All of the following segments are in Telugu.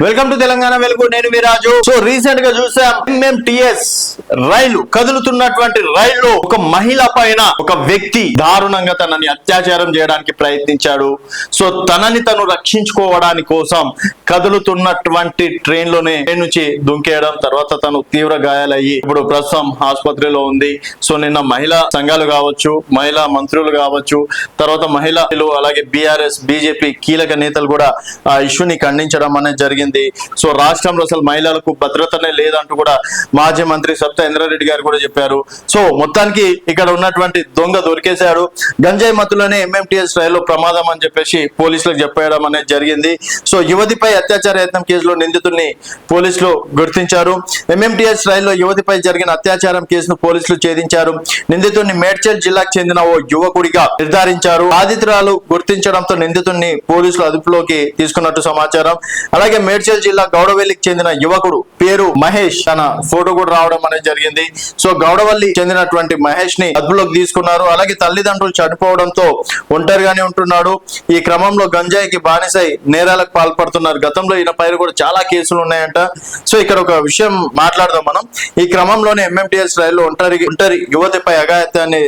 వెల్కమ్ టు తెలంగాణ వెలుగు. నేను విరాజు. సో రీసెంట్ గా చూసాం, ఎంఎంటిఎస్ రైలు కదులుతున్నటువంటి రైల్లో ఒక మహిళ పైన ఒక వ్యక్తి దారుణంగా తనని అత్యాచారం చేయడానికి ప్రయత్నించాడు. సో తనని తను రక్షించుకోవడానికి కోసం కదులుతున్నటువంటి ట్రైన్ లోనే నుంచి దుంకేయడం, తర్వాత తను తీవ్ర గాయాలయ్యి ఇప్పుడు ప్రస్తుతం ఆసుపత్రిలో ఉంది. సో నిన్న మహిళా సంఘాలు కావచ్చు, మహిళా మంత్రులు కావచ్చు, తర్వాత మహిళలు అలాగే బీఆర్ఎస్ బీజేపీ కీలక నేతలు కూడా ఆ ఇష్యూని ఖండించడం అనేది జరిగింది. సో రాష్ట్రంలో అసలు మహిళలకు భద్రతనే లేదంటూ కూడా మాజీ మంత్రి సబితా ఇంద్రారెడ్డి గారు కూడా చెప్పారు. సో మొత్తానికి ఇక్కడ ఉన్నటువంటి దొంగ దొరికేశాడు. గంజాయి మత్తులోనే ఎంఎంటిఎస్ రైల్లో ప్రమాదం అని చెప్పేసి పోలీసులకు చెప్పేయడం అనేది జరిగింది. సో యువతిపై అత్యాచార యత్నం కేసులో నిందితుల్ని పోలీసులు గుర్తించారు. ఎంఎంటిఎస్ రైల్లో యువతిపై జరిగిన అత్యాచారం కేసును పోలీసులు ఛేదించారు. నిందితుడిని మేడ్చల్ జిల్లాకు చెందిన ఓ యువకుడిగా నిర్ధారించారు. బాధితురాలు గుర్తించడంతో నిందితుడిని పోలీసులు అదుపులోకి తీసుకున్నట్టు సమాచారం. అలాగే మేడ్చల్ జిల్లా గౌడవల్లికి చెందిన యువకుడు పేరు మహేష్, తన ఫోటో కూడా రావడం అనేది జరిగింది. సో గౌడవల్లి చెందినటువంటి మహేష్ ని అదుపులోకి తీసుకున్నారు. అలాగే తల్లిదండ్రులు చనిపోవడంతో ఒంటరిగానే ఉంటున్నాడు. ఈ క్రమంలో గంజాయికి బానిసై నేరాలకు పాల్పడుతున్నారు. గతంలో ఈయన పైన కూడా చాలా కేసులు ఉన్నాయంట. సో ఇక్కడ ఒక విషయం మాట్లాడదాం మనం. ఈ క్రమంలోనే ఎంఎంటిఎస్ రైల్లో ఒంటరి యువతిపై అఘాయిత్యాన్ని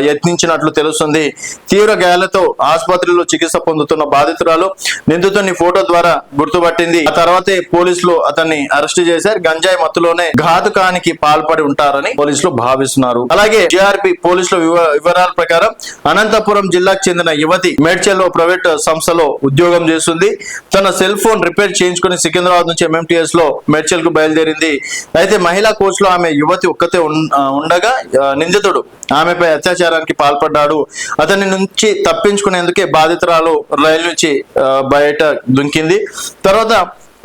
యత్నించినట్లు తెలుస్తుంది. తీవ్ర గాయాలతో ఆసుపత్రిలో చికిత్స పొందుతున్న బాధితురాలు నిందితుని ఫోటో ద్వారా గుర్తుపట్టింది. ఆ తర్వాతే పోలీసులు అతన్ని అరెస్ట్ చేశారు. గంజాయి మత్తులోనే ఘాతుకానికి పాల్పడి ఉంటారని పోలీసులు భావిస్తున్నారు. అలాగే జిఆర్పి పోలీసుల వివరాల ప్రకారం అనంతపురం జిల్లాకు చెందిన యువతి మేడ్చల్ ప్రైవేట్ సంస్థలో ఉద్యోగం చేస్తుంది. తన సెల్ ఫోన్ రిపేర్ చేయించుకుని సికింద్రాబాద్ నుంచి ఎంఎంటిఎస్ లో మేడ్చల్ కు బయలుదేరింది. అయితే మహిళా కోచ్ లో ఆమె యువతి ఒక్కతే ఉండగా నిందితుడు ఆమెపై అత్యాచారానికి పాల్పడ్డాడు. అతని నుంచి తప్పించుకునేందుకే బాధితురాలు రైలు నుంచి బయట దుంకింది. తర్వాత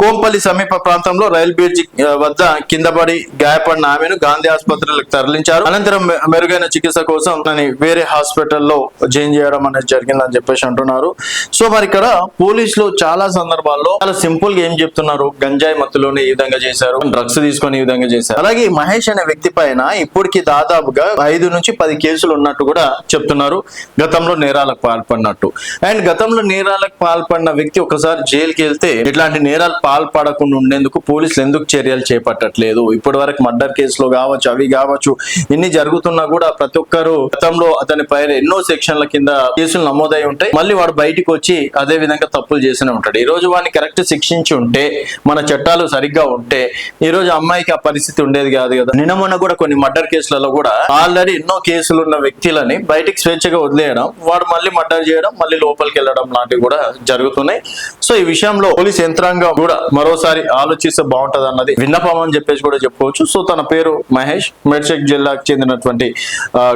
కోంపల్లి సమీప ప్రాంతంలో రైల్ బ్రిడ్జి వద్ద కింద పడి గాయపడిన ఆమెను గాంధీ ఆసుపత్రికి తరలించారు. అనంతరం మెరుగైన చికిత్స కోసం వేరే హాస్పిటల్లో జాయిన్ చేయడం అనేది జరిగిందని చెప్పేసి అంటున్నారు. సో మరి ఇక్కడ పోలీసులు చాలా సందర్భాల్లో చాలా సింపుల్ గా ఏం చెప్తున్నారు, గంజాయి మత్తులోనే ఈ విధంగా చేశారు, డ్రగ్స్ తీసుకొని ఈ విధంగా చేశారు. అలాగే మహేష్ అనే వ్యక్తి పైన ఇప్పటికి దాదాపుగా 5 నుంచి 10 కేసులు ఉన్నట్టు కూడా చెప్తున్నారు, గతంలో నేరాలకు పాల్పడినట్టు. అండ్ గతంలో నేరాలకు పాల్పడిన వ్యక్తి ఒకసారి జైలుకి వెళ్తే ఇట్లాంటి నేరాలు పాల్పడకుండా ఉండేందుకు పోలీసులు ఎందుకు చర్యలు చేపట్టట్లేదు? ఇప్పటి వరకు మర్డర్ కేసులో కావచ్చు, అవి కావచ్చు, ఇన్ని జరుగుతున్నా కూడా ప్రతి ఒక్కరు గతంలో అతని పైన ఎన్నో సెక్షన్ల కింద కేసులు నమోదై ఉంటాయి. మళ్ళీ వాడు బయటికి వచ్చి అదే విధంగా తప్పులు చేస్తూనే ఉంటాడు. ఈ రోజు వాడిని కరెక్ట్ శిక్షించి ఉంటే, మన చట్టాలు సరిగ్గా ఉంటే ఈ రోజు అమ్మాయికి ఆ పరిస్థితి ఉండేది కాదు కదా. నిన్న మొన్న కూడా కొన్ని మర్డర్ కేసులలో కూడా ఆల్రెడీ ఎన్నో కేసులు ఉన్న వ్యక్తులని బయటికి స్వేచ్ఛగా వదిలేయడం, వాడు మళ్ళీ మర్డర్ చేయడం, మళ్ళీ లోపలికి వెళ్ళడం లాంటివి కూడా జరుగుతున్నాయి. సో ఈ విషయంలో పోలీస్ యంత్రాంగం కూడా మరోసారి ఆలోచిస్తే బాగుంటది అన్నది విన్నపం అని చెప్పేసి కూడా చెప్పుకోవచ్చు. సో తన పేరు మహేష్, మేడ్చల్ జిల్లాకు చెందినటువంటి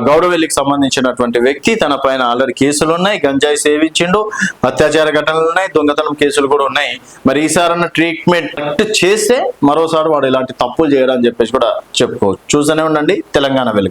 గౌడవెల్లికి సంబంధించినటువంటి వ్యక్తి. తన పైన ఆల్రెడీ కేసులు ఉన్నాయి, గంజాయి సేవించిండు, అత్యాచార ఘటనలు ఉన్నాయి, దొంగతనం కేసులు కూడా ఉన్నాయి. మరి ఈసారన్న ట్రీట్మెంట్ చేస్తే మరోసారి వాడు ఇలాంటి తప్పులు చేయడం అని చెప్పేసి కూడా చెప్పుకోవచ్చు. చూస్తూనే ఉండండి తెలంగాణ వెలుగు.